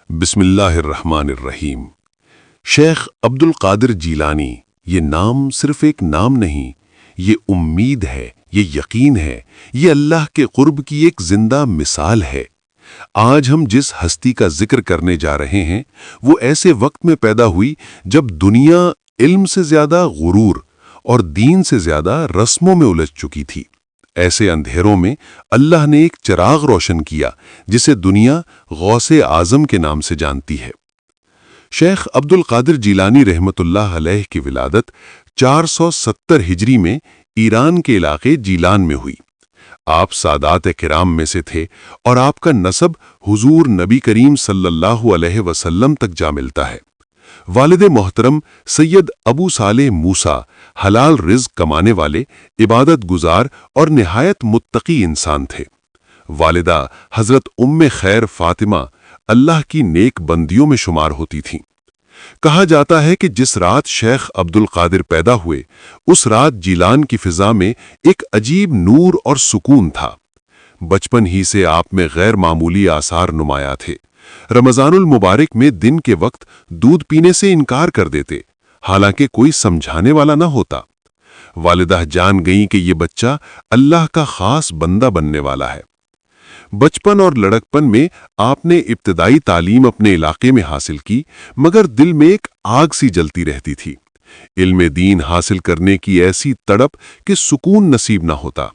بسم اللہ الرحمن الرحیم۔ شیخ عبد القادر جیلانی، یہ نام صرف ایک نام نہیں، یہ امید ہے، یہ یقین ہے، یہ اللہ کے قرب کی ایک زندہ مثال ہے۔ آج ہم جس ہستی کا ذکر کرنے جا رہے ہیں وہ ایسے وقت میں پیدا ہوئی جب دنیا علم سے زیادہ غرور اور دین سے زیادہ رسموں میں الجھ چکی تھی۔ ایسے اندھیروں میں اللہ نے ایک چراغ روشن کیا جسے دنیا غوث اعظم کے نام سے جانتی ہے۔ شیخ عبد القادر جیلانی رحمۃ اللہ علیہ کی ولادت 470 ہجری میں ایران کے علاقے جیلان میں ہوئی۔ آپ سادات کرام میں سے تھے اور آپ کا نسب حضور نبی کریم صلی اللہ علیہ وسلم تک جا ملتا ہے۔ والد محترم سید ابو صالح موسیٰ حلال رزق کمانے والے، عبادت گزار اور نہایت متقی انسان تھے۔ والدہ حضرت ام خیر فاطمہ اللہ کی نیک بندیوں میں شمار ہوتی تھیں۔ کہا جاتا ہے کہ جس رات شیخ عبد القادر پیدا ہوئے اس رات جیلان کی فضا میں ایک عجیب نور اور سکون تھا۔ بچپن ہی سے آپ میں غیر معمولی آثار نمایاں تھے۔ رمضان المبارک میں دن کے وقت دودھ پینے سے انکار کر دیتے، حالانکہ کوئی سمجھانے والا نہ ہوتا۔ والدہ جان گئیں کہ یہ بچہ اللہ کا خاص بندہ بننے والا ہے۔ بچپن اور لڑکپن میں آپ نے ابتدائی تعلیم اپنے علاقے میں حاصل کی، مگر دل میں ایک آگ سی جلتی رہتی تھی، علم دین حاصل کرنے کی ایسی تڑپ کہ سکون نصیب نہ ہوتا۔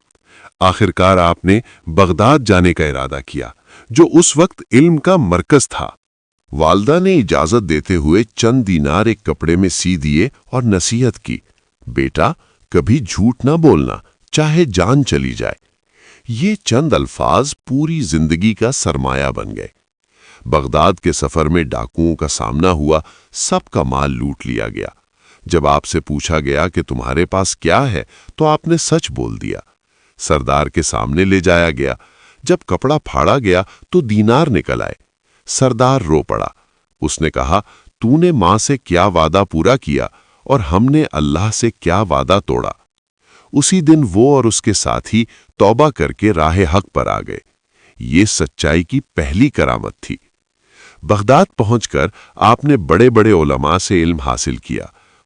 آخرکار آپ نے بغداد جانے کا ارادہ کیا، جو اس وقت علم کا مرکز تھا۔ والدہ نے اجازت دیتے ہوئے چند دینار ایک کپڑے میں سی دیے اور نصیحت کی، بیٹا کبھی جھوٹ نہ بولنا، چاہے جان چلی جائے۔ یہ چند الفاظ پوری زندگی کا سرمایہ بن گئے۔ بغداد کے سفر میں ڈاکوؤں کا سامنا ہوا، سب کا مال لوٹ لیا گیا۔ جب آپ سے پوچھا گیا کہ تمہارے پاس کیا ہے تو آپ نے سچ بول دیا۔ سردار کے سامنے لے جایا گیا۔ جب کپڑا پھاڑا گیا تو دینار نکل آئے۔ سردار رو پڑا۔ اس نے کہا، تو نے ماں سے کیا وعدہ پورا کیا اور ہم نے اللہ سے کیا وعدہ توڑا۔ اسی دن وہ اور اس کے ساتھی توبہ کر کے راہ حق پر آ گئے۔ یہ سچائی کی پہلی کرامت تھی۔ بغداد پہنچ کر آپ نے بڑے بڑے علماء سے علم حاصل کیا۔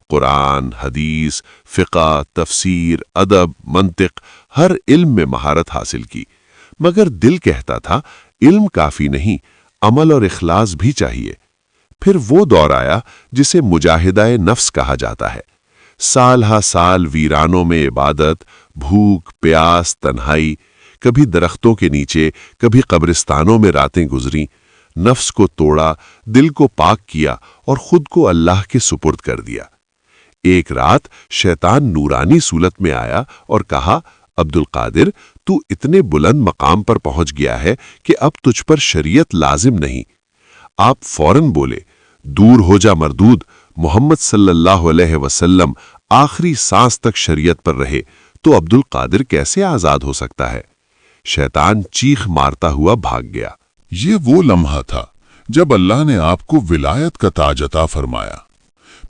قرآن، حدیث، فقہ، تفسیر، ادب، منطق، ہر علم میں مہارت حاصل کی۔ مگر دل کہتا تھا علم کافی نہیں، عمل اور اخلاص بھی چاہیے۔ پھر وہ دور آیا جسے مجاہدہ نفس کہا جاتا ہے۔ سال ہا سال ویرانوں میں عبادت، بھوک، پیاس، تنہائی، کبھی درختوں کے نیچے، کبھی قبرستانوں میں راتیں گزری۔ نفس کو توڑا، دل کو پاک کیا اور خود کو اللہ کے سپرد کر دیا۔ ایک رات شیطان نورانی صورت میں آیا اور کہا، عبد القادر تو اتنے بلند مقام پر پہنچ گیا ہے کہ اب تجھ پر شریعت لازم نہیں۔ آپ فوراً بولے، دور ہو جا مردود، محمد صلی اللہ علیہ وسلم آخری سانس تک شریعت پر رہے تو عبد القادر کیسے آزاد ہو سکتا ہے؟ شیطان چیخ مارتا ہوا بھاگ گیا۔ یہ وہ لمحہ تھا جب اللہ نے آپ کو ولایت کا تاج عطا فرمایا۔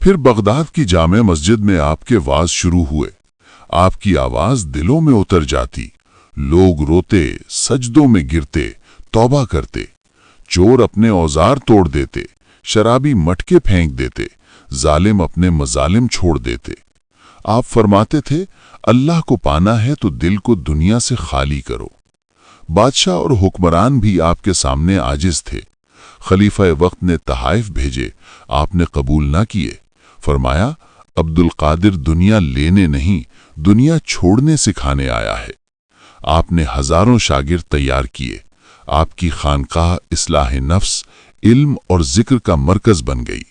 پھر بغداد کی جامع مسجد میں آپ کے واز شروع ہوئے۔ آپ کی آواز دلوں میں اتر جاتی، لوگ روتے، سجدوں میں گرتے، توبہ کرتے، چور اپنے اوزار توڑ دیتے، شرابی مٹکے پھینک دیتے، ظالم اپنے مظالم چھوڑ دیتے۔ آپ فرماتے تھے، اللہ کو پانا ہے تو دل کو دنیا سے خالی کرو۔ بادشاہ اور حکمران بھی آپ کے سامنے عاجز تھے۔ خلیفہ وقت نے تحائف بھیجے، آپ نے قبول نہ کیے۔ فرمایا، عبد القادر دنیا لینے نہیں، دنیا چھوڑنے سکھانے آیا ہے۔ آپ نے ہزاروں شاگرد تیار کیے۔ آپ کی خانقاہ اصلاح نفس، علم اور ذکر کا مرکز بن گئی۔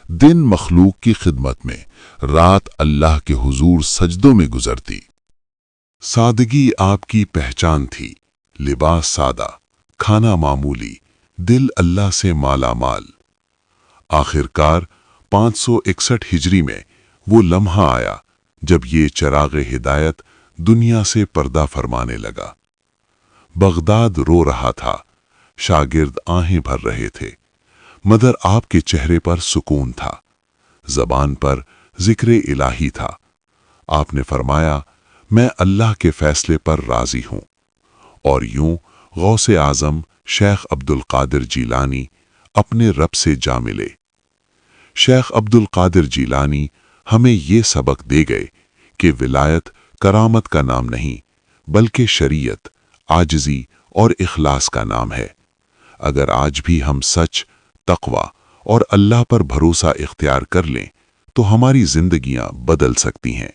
دن مخلوق کی خدمت میں، رات اللہ کے حضور سجدوں میں گزرتی۔ سادگی آپ کی پہچان تھی، لباس سادہ، کھانا معمولی، دل اللہ سے مالا مال۔ آخرکار 561 ہجری میں وہ لمحہ آیا جب یہ چراغ ہدایت دنیا سے پردہ فرمانے لگا۔ بغداد رو رہا تھا، شاگرد آہیں بھر رہے تھے، مگر آپ کے چہرے پر سکون تھا، زبان پر ذکر الہی تھا۔ آپ نے فرمایا، میں اللہ کے فیصلے پر راضی ہوں۔ اور یوں غوث اعظم شیخ عبد القادر جیلانی اپنے رب سے جا ملے۔ شیخ عبد القادر جیلانی ہمیں یہ سبق دے گئے کہ ولایت کرامت کا نام نہیں بلکہ شریعت، عاجزی اور اخلاص کا نام ہے۔ اگر آج بھی ہم سچ، تقوی اور اللہ پر بھروسہ اختیار کر لیں تو ہماری زندگیاں بدل سکتی ہیں۔